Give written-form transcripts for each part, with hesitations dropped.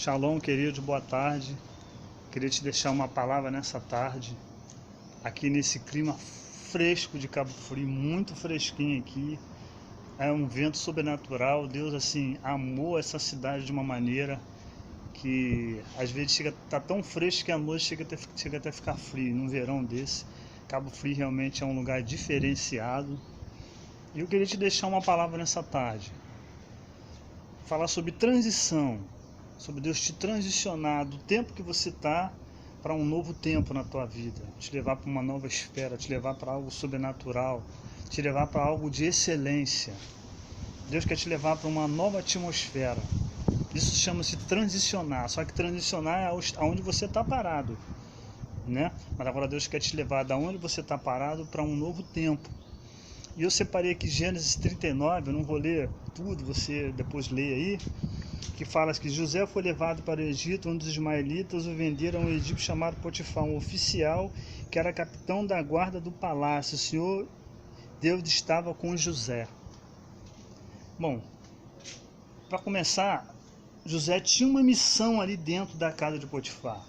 Shalom, queridos, boa tarde. Queria te deixar uma palavra nessa tarde, aqui nesse clima fresco de Cabo Frio, muito fresquinho aqui. É um vento sobrenatural. Deus, assim, amou essa cidade de uma maneira que às vezes chega a estar tão fresco que à noite chega até a ficar frio. Num verão desse, Cabo Frio realmente é um lugar diferenciado. E eu queria te deixar uma palavra nessa tarde. Falar sobre transição, sobre Deus te transicionar do tempo que você está para um novo tempo na tua vida, te levar para uma nova esfera, te levar para algo sobrenatural, te levar para algo de excelência. Deus quer te levar para uma nova atmosfera. Isso chama-se transicionar, só que transicionar é aonde você está parado, né? Mas agora Deus quer te levar da onde você está parado para um novo tempo. E eu separei aqui Gênesis 39, eu não vou ler tudo, você depois lê aí, que fala que José foi levado para o Egito, onde os ismaelitas o venderam a um egípcio chamado Potifar, um oficial que era capitão da guarda do palácio. O Senhor Deus estava com José. Bom, para começar, José tinha uma missão ali dentro da casa de Potifar.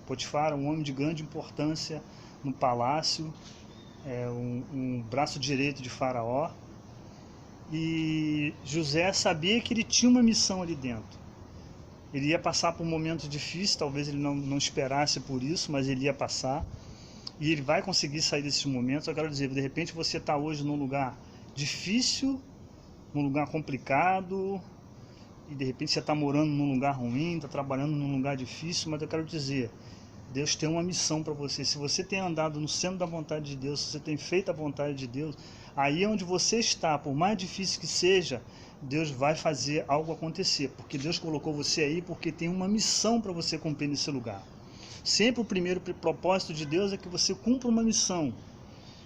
Potifar era um homem de grande importância no palácio, um braço direito de Faraó. E José sabia que ele tinha uma missão ali dentro. Ele ia passar por um momento difícil, talvez ele não esperasse por isso, mas ele ia passar. E ele vai conseguir sair desses momentos. Eu quero dizer, de repente você está hoje num lugar difícil, num lugar complicado, e de repente você está morando num lugar ruim, está trabalhando num lugar difícil, mas eu quero dizer, Deus tem uma missão para você. Se você tem andado no centro da vontade de Deus, se você tem feito a vontade de Deus, aí onde você está, por mais difícil que seja, Deus vai fazer algo acontecer, porque Deus colocou você aí porque tem uma missão para você cumprir nesse lugar. Sempre o primeiro propósito de Deus é que você cumpra uma missão.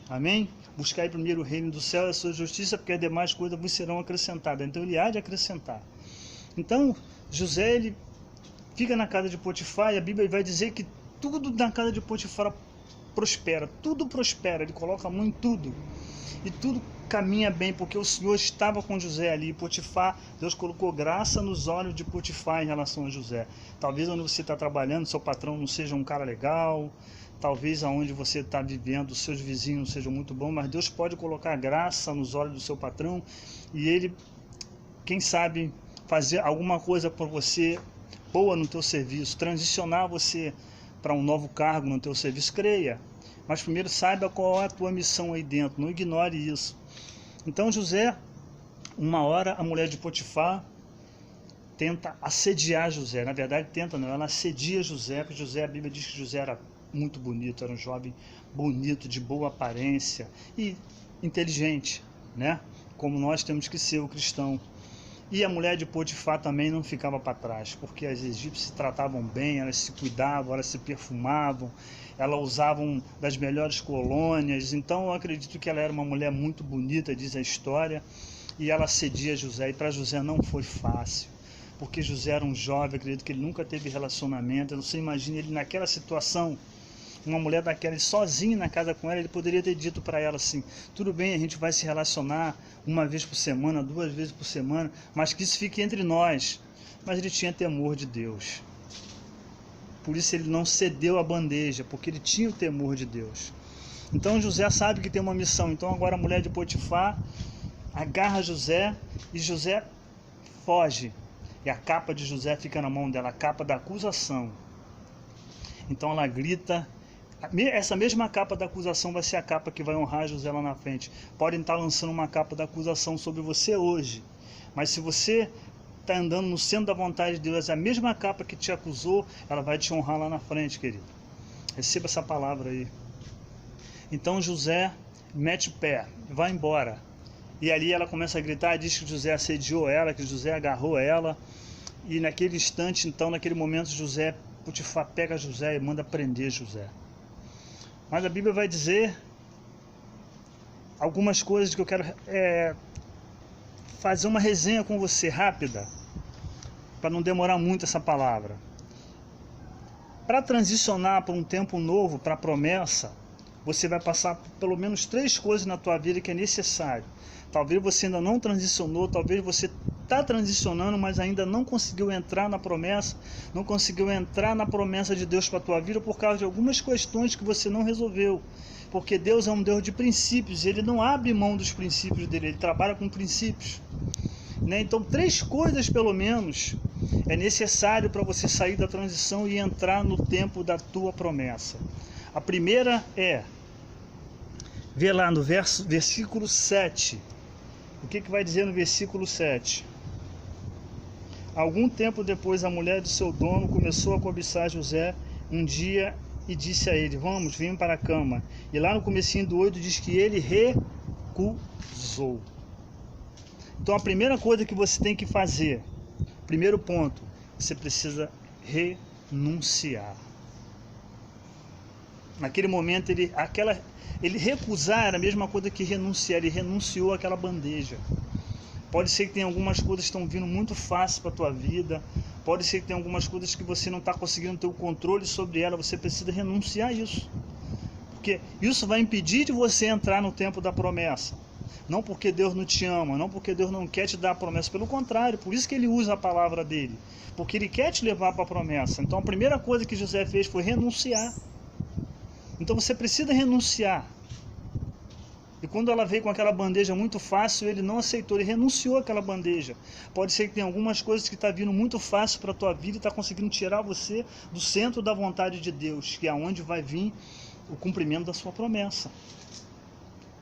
Amém? Buscar primeiro o reino do céu e a sua justiça, porque as demais coisas vos serão acrescentadas. Então ele há de acrescentar. Então José, ele fica na casa de Potifar, e a Bíblia vai dizer que tudo na casa de Potifar prospera, tudo prospera, ele coloca a mão em tudo, e tudo caminha bem, porque o Senhor estava com José ali. Potifar, Deus colocou graça nos olhos de Potifar em relação a José. Talvez onde você está trabalhando, seu patrão não seja um cara legal, talvez aonde você está vivendo, os seus vizinhos não sejam muito bons, mas Deus pode colocar graça nos olhos do seu patrão, e ele, quem sabe, fazer alguma coisa por você boa no teu serviço, transicionar você para um novo cargo no teu serviço. Creia, mas primeiro saiba qual é a tua missão aí dentro, não ignore isso. Então José, uma hora a mulher de Potifar tenta assediar José. Na verdade tenta não, ela assedia José, porque José, a Bíblia diz que José era muito bonito, era um jovem bonito, de boa aparência e inteligente, né? Como nós temos que ser o cristão. E a mulher de Potifar também não ficava para trás, porque as egípcias se tratavam bem, elas se cuidavam, elas se perfumavam, elas usavam das melhores colônias. Então eu acredito que ela era uma mulher muito bonita, diz a história, e ela cedia José. E para José não foi fácil, porque José era um jovem, acredito que ele nunca teve relacionamento. Você imagina ele naquela situação, uma mulher daquela, sozinho na casa com ela. Ele poderia ter dito para ela assim: tudo bem, a gente vai se relacionar uma vez por semana, 2 vezes por semana, mas que isso fique entre nós. Mas ele tinha temor de Deus, por isso ele não cedeu a bandeja, porque ele tinha o temor de Deus. Então José sabe que tem uma missão. Então agora a mulher de Potifar agarra José, e José foge, e a capa de José fica na mão dela, a capa da acusação. Então ela grita. Essa mesma capa da acusação vai ser a capa que vai honrar José lá na frente. Podem estar lançando uma capa da acusação sobre você hoje, mas se você está andando no centro da vontade de Deus, a mesma capa que te acusou, ela vai te honrar lá na frente, querido. Receba essa palavra aí. Então José mete o pé, vai embora. E ali ela começa a gritar, diz que José assediou ela, que José agarrou ela. E naquele instante, então, naquele momento, Potifar pega José e manda prender José. Mas a Bíblia vai dizer algumas coisas que eu quero fazer uma resenha com você rápida, para não demorar muito essa palavra. Para transicionar para um tempo novo, para a promessa, você vai passar por pelo menos 3 coisas na tua vida que é necessário. Talvez você ainda não transicionou, talvez você está transicionando, mas ainda não conseguiu entrar na promessa, não conseguiu entrar na promessa de Deus para a tua vida por causa de algumas questões que você não resolveu. Porque Deus é um Deus de princípios, Ele não abre mão dos princípios dele, Ele trabalha com princípios. Né? Então, 3 coisas pelo menos é necessário para você sair da transição e entrar no tempo da tua promessa. A primeira é, vê lá no versículo 7. O que vai dizer no versículo 7? Algum tempo depois, a mulher do seu dono começou a cobiçar José um dia e disse a ele: vamos, vem para a cama. E lá no comecinho do 8 diz que ele recusou. Então a primeira coisa que você tem que fazer, primeiro ponto, você precisa renunciar. Naquele momento ele recusar era a mesma coisa que renunciar, ele renunciou àquela bandeja. Pode ser que tenha algumas coisas que estão vindo muito fácil para a tua vida, pode ser que tenha algumas coisas que você não está conseguindo ter o controle sobre ela, você precisa renunciar a isso. Porque isso vai impedir de você entrar no tempo da promessa. Não porque Deus não te ama, não porque Deus não quer te dar a promessa, pelo contrário, por isso que Ele usa a palavra dele, porque Ele quer te levar para a promessa. Então a primeira coisa que José fez foi renunciar. Então você precisa renunciar. E quando ela veio com aquela bandeja muito fácil, ele não aceitou, ele renunciou àquela bandeja. Pode ser que tenha algumas coisas que está vindo muito fácil para a tua vida e está conseguindo tirar você do centro da vontade de Deus, que é onde vai vir o cumprimento da sua promessa.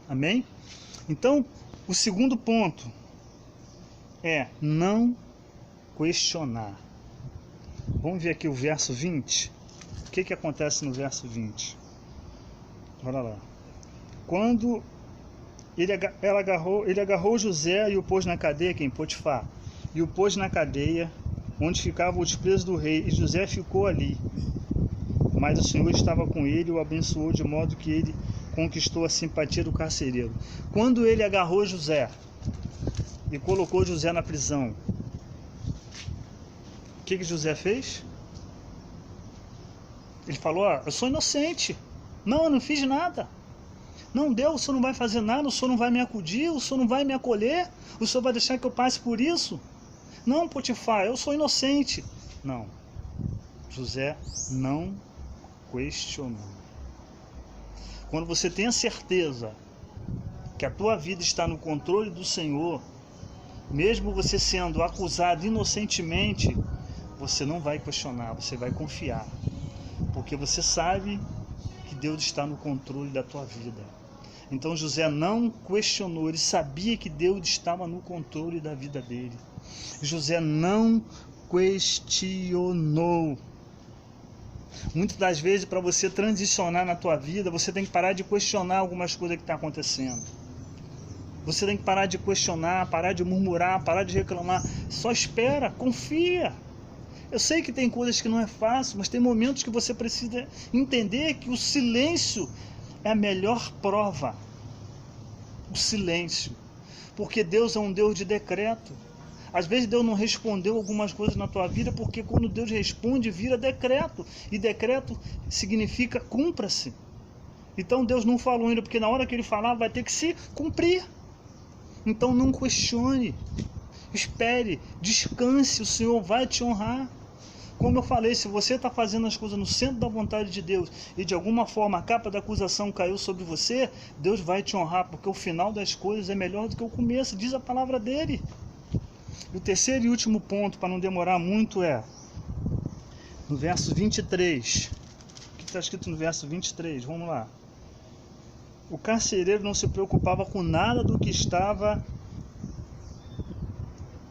Amém? Então, o segundo ponto é não questionar. Vamos ver aqui o verso 20. O que acontece no verso 20? Olha lá. Quando ele agarrou José e o pôs na cadeia, quem? Potifar. E o pôs na cadeia, onde ficavam os presos do rei, e José ficou ali. Mas o Senhor estava com ele e o abençoou, de modo que ele conquistou a simpatia do carcereiro. Quando ele agarrou José e colocou José na prisão, o que José fez? Ele falou: eu sou inocente. Não, eu não fiz nada. Não, Deus, o Senhor não vai fazer nada, o Senhor não vai me acudir, o Senhor não vai me acolher, o Senhor vai deixar que eu passe por isso? Não, Potifar, eu sou inocente. Não, José não questionou. Quando você tem a certeza que a tua vida está no controle do Senhor, mesmo você sendo acusado inocentemente, você não vai questionar, você vai confiar, porque você sabe que Deus está no controle da tua vida. Então José não questionou, ele sabia que Deus estava no controle da vida dele. José não questionou. Muitas das vezes, para você transicionar na tua vida, você tem que parar de questionar algumas coisas que estão acontecendo. Você tem que parar de questionar, parar de murmurar, parar de reclamar. Só espera, confia. Eu sei que tem coisas que não é fácil, mas tem momentos que você precisa entender que o silêncio é a melhor prova. O silêncio. Porque Deus é um Deus de decreto. Às vezes Deus não respondeu algumas coisas na tua vida, porque quando Deus responde, vira decreto. E decreto significa cumpra-se. Então Deus não falou ainda, porque na hora que Ele falar vai ter que se cumprir. Então não questione. Espere, descanse, o Senhor vai te honrar. Como eu falei, se você está fazendo as coisas no centro da vontade de Deus e de alguma forma a capa da acusação caiu sobre você, Deus vai te honrar, porque o final das coisas é melhor do que o começo, diz a palavra dele. E o terceiro e último ponto, para não demorar muito, é no verso 23. O que está escrito no verso 23? Vamos lá. O carcereiro não se preocupava com nada do que estava...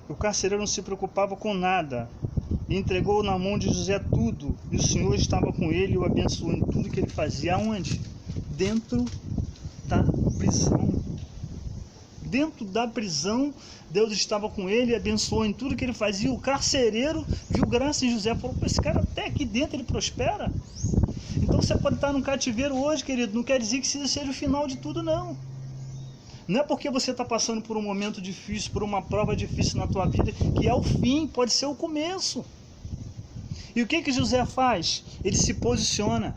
O carcereiro não se preocupava com nada. E entregou na mão de José tudo. E o Senhor estava com ele e o abençoou em tudo que ele fazia. Aonde? Dentro da prisão. Dentro da prisão, Deus estava com ele e abençoou em tudo que ele fazia. O carcereiro viu graça em José. Falou: esse cara até aqui dentro ele prospera. Então você pode estar num cativeiro hoje, querido. Não quer dizer que isso seja o final de tudo, não. Não é porque você está passando por um momento difícil, por uma prova difícil na tua vida, que é o fim, pode ser o começo. E o que José faz? Ele se posiciona.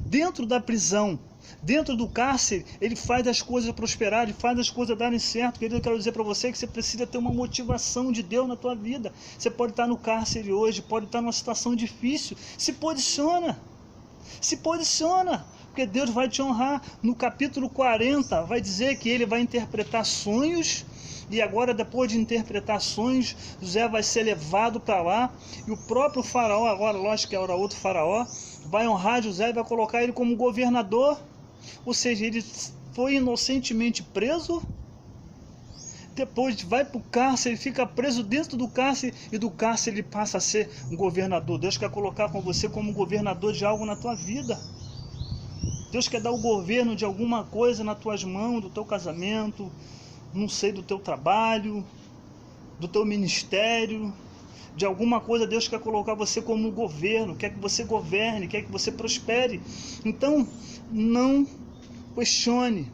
Dentro da prisão, Dentro do cárcere, ele faz as coisas prosperarem, ele faz as coisas darem certo. Querido, eu quero dizer para você que você precisa ter uma motivação de Deus na tua vida. Você pode estar no cárcere hoje, pode estar numa situação difícil. Se posiciona. Se posiciona. Porque Deus vai te honrar. No capítulo 40, vai dizer que ele vai interpretar sonhos. E agora, depois de interpretar sonhos, José vai ser levado para lá. E o próprio faraó, agora lógico que era outro faraó, vai honrar José e vai colocar ele como governador. Ou seja, ele foi inocentemente preso. Depois vai para o cárcere, ele fica preso dentro do cárcere. E do cárcere ele passa a ser um governador. Deus quer colocar com você como governador de algo na tua vida. Deus quer dar o governo de alguma coisa nas tuas mãos, do teu casamento, não sei, do teu trabalho, do teu ministério, de alguma coisa. Deus quer colocar você como um governo, quer que você governe, quer que você prospere. Então, não questione,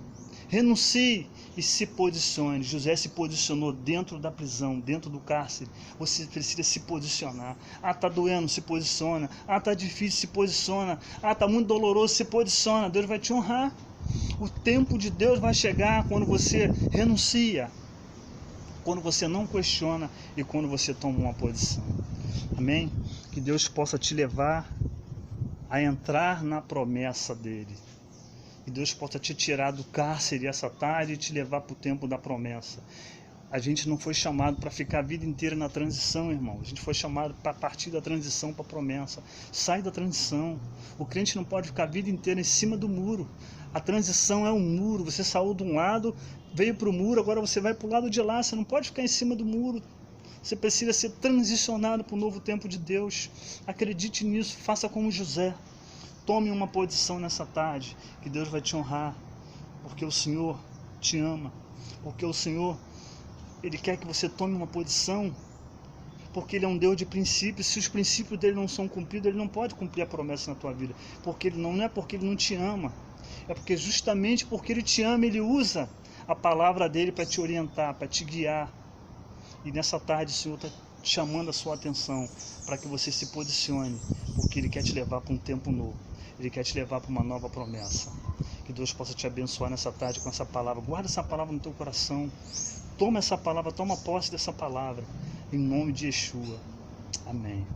renuncie e se posicione. José se posicionou dentro da prisão, dentro do cárcere. Você precisa se posicionar. Ah, tá doendo, se posiciona. Ah, tá difícil, se posiciona. Ah, tá muito doloroso, se posiciona. Deus vai te honrar. O tempo de Deus vai chegar quando você renuncia, quando você não questiona e quando você toma uma posição. Amém? Que Deus possa te levar a entrar na promessa dele. Que Deus possa te tirar do cárcere essa tarde e te levar para o tempo da promessa. A gente não foi chamado para ficar a vida inteira na transição, irmão. A gente foi chamado para partir da transição para a promessa. Sai da transição. O crente não pode ficar a vida inteira em cima do muro. A transição é um muro. Você saiu de um lado, veio para o muro, agora você vai para o lado de lá. Você não pode ficar em cima do muro. Você precisa ser transicionado para o novo tempo de Deus. Acredite nisso, faça como José. Tome uma posição nessa tarde, que Deus vai te honrar. Porque o Senhor te ama. Porque o Senhor, Ele quer que você tome uma posição, porque Ele é um Deus de princípios. Se os princípios dele não são cumpridos, Ele não pode cumprir a promessa na tua vida. Porque Ele não é porque Ele não te ama, é porque justamente porque Ele te ama, Ele usa a palavra dele para te orientar, para te guiar. E nessa tarde o Senhor está chamando a sua atenção para que você se posicione, porque Ele quer te levar para um tempo novo. Ele quer te levar para uma nova promessa. Que Deus possa te abençoar nessa tarde com essa palavra. Guarda essa palavra no teu coração. Toma essa palavra, toma posse dessa palavra. Em nome de Yeshua. Amém.